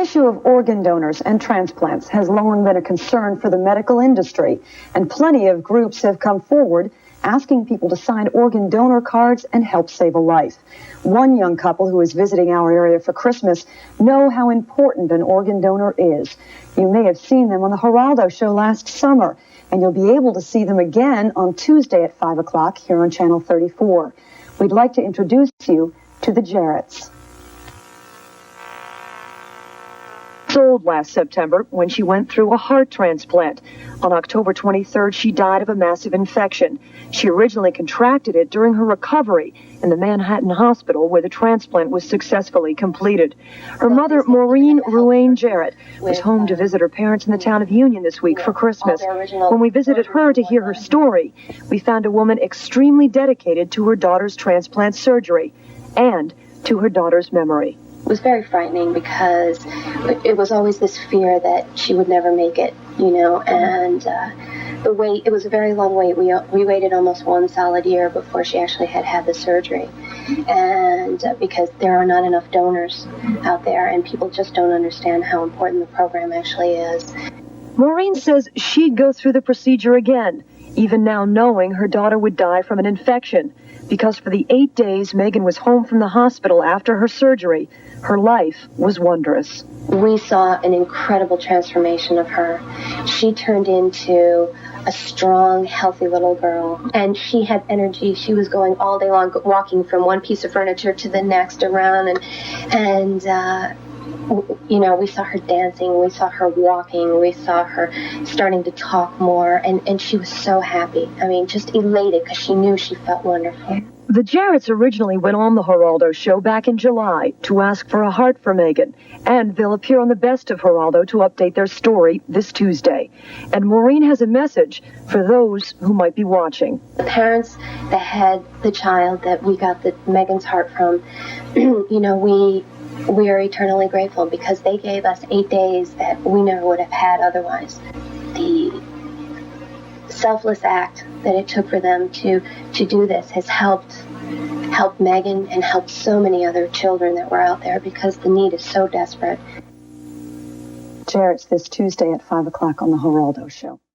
The issue of organ donors and transplants has long been a concern for the medical industry, and plenty of groups have come forward asking people to sign organ donor cards and help save a life. One young couple who is visiting our area for Christmas know how important an organ donor is. You may have seen them on the Geraldo show last summer, and you'll be able to see them again on Tuesday at 5 o'clock here on Channel 34. We'd like to introduce you to the Jarets. Sold last September when she went through a heart transplant. On October 23rd, she died of a massive infection. She originally contracted it during her recovery in the Manhattan hospital where the transplant was successfully completed. Her mother, Maureen Ruane Jaret, was home to visit her parents in the town of Union this week for Christmas. When we visited her to hear her story, we found a woman extremely dedicated to her daughter's transplant surgery and to her daughter's memory. It was very frightening because it was always this fear that she would never make it, and the wait, it was a very long wait. We waited almost 1 solid year before she actually had the surgery, and because there are not enough donors out there, and people just don't understand how important the program actually is. Maureen says she'd go through the procedure again, even now knowing her daughter would die from an infection, because for the 8 days Megan was home from the hospital after her surgery, her life was wondrous. We saw an incredible transformation of her. She turned into a strong, healthy little girl, and she had energy. She was going all day long, walking from one piece of furniture to the next around, and we saw her dancing, we saw her walking, we saw her starting to talk more, and she was so happy. I mean, just elated because she knew she felt wonderful. The Jarets originally went on the Geraldo show back in July to ask for a heart for Megan, and they'll appear on the Best of Geraldo to update their story this Tuesday. And Maureen has a message for those who might be watching. The parents that had the child that we got Megan's heart from, we are eternally grateful because they gave us 8 days that we never would have had otherwise. The selfless act that it took for them to do this has helped Megan and helped so many other children that were out there because the need is so desperate. Jaret's this Tuesday at 5 o'clock on the Geraldo show.